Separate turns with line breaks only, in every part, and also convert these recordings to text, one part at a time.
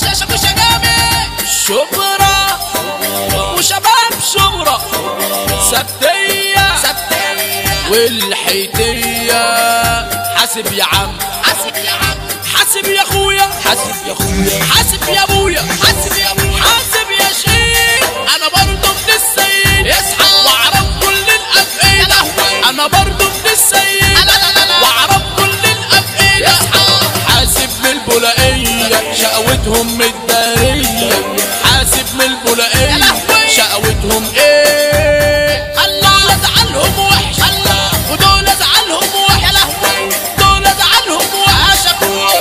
يا شاكوشة جامد. شبرا وشباب شبرا سبتية والحيتية. حاسب يا عم حاسب يا عم، حاسب يا اخويا حاسب يا اخويا، حاسب يا ابويا حاسب يا ابويا، حاسب يا شيخ. انا برضه من السيد اصحى واعرف كل الافئدة، انا برضه من السيد واعرف كل الافئدة. حاسب من البولائية شقوتهم متدارية، حاسب من البولائية شقوتهم ايه. الله ازعلهم وحش، ودول ازعلهم وحش، دول ازعلهم وحش،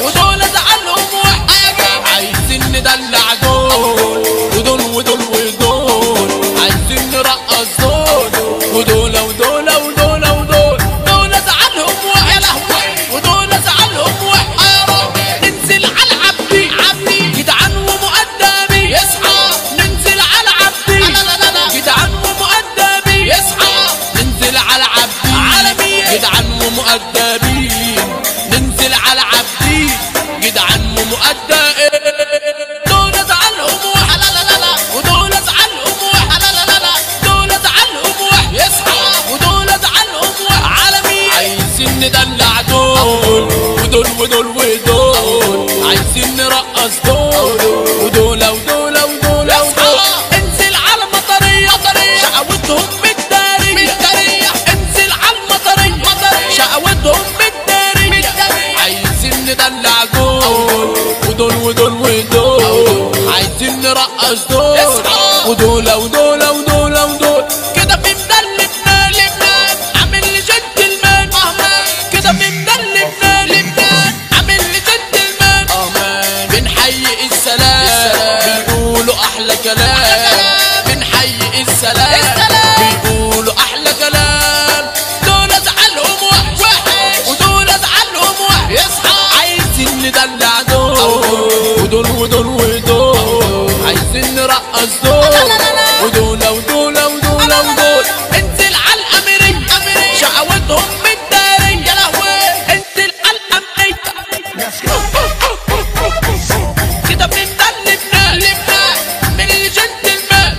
ودول ازعلهم وحش. عايزين ندلع دول ودول ودول ودول، عايزين نرقص دول ودول ودول ودول ودول. دول ازعلهم وحش ودول ازعلهم وحش. ننزل على عبدي جدعان ومؤدبي يصحى، ننزل على عبدي جدعان ومؤدبي يصحى، ننزل على عبدي جدعان ومؤدبين، ننزل على عبدي جدعان ومؤدبين. دول ازعلهم وحش ودول ازعلهم وحش، دول ازعلهم وحش يصحى ودول ازعلهم وحش. عالمي عايزين ندلع دول ودول ودول ودول، عايزين نرقص دول ودول ودول ودول ودول. انزل على المطرية شقوتهم متدارية، انزل على المطرية شقوتهم متدارية. عايزين ندلع دول ودول ودول ودول، عايزين نرقص دول ودول ودول ودول ودول. كده في مدلل لبنان عامل لي جنتلمان، كده في مدلل لبنان عامل لي جنتلمان. بنحيي السلام بيقولوا احلى كلام، بنحيي السلام بيقولوا احلى كلام. دول ازعلهم وحش ودول ازعلهم وحش يصحى. عايزين ندلع دول ودول ودول ودول، عايزين نرقص دول ودول ودول ودول ودول. انزل على الاميرية شقوتهم متدارية، يا لهوي انزل على الامريكا. كده بنمدل لبنان من الجنتلمان.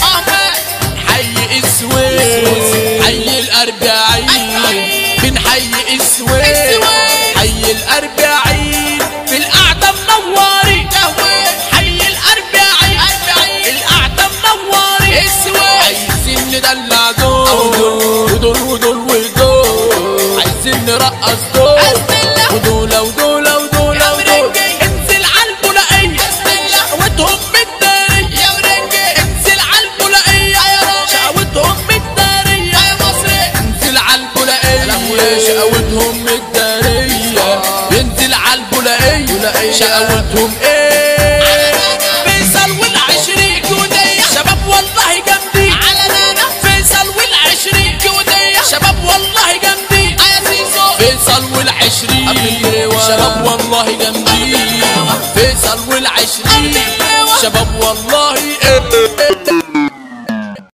حي السويس حي الاربعين، بنحيي السويس حي الاربعين. في القعدة منوري حي الاربعين، القعدة منوري السويس. عايزين ندلع دول ودول ودول ودول، عايزين نرقص دول ودول ودول ودول ودول. انزل على البولائية شقوتهم متدارية، انزل على البولائية شقوتهم متدارية. انزل على البولائية شقوتهم متدارية، ينزل على البولائية شقوتهم ايه. فيصل والعشرين جودية شباب والله جامدين، فيصل والعشرين جودية شباب والله جامدين. فيصل والعشرين شباب والله جامدين، فيصل والعشرين شباب والله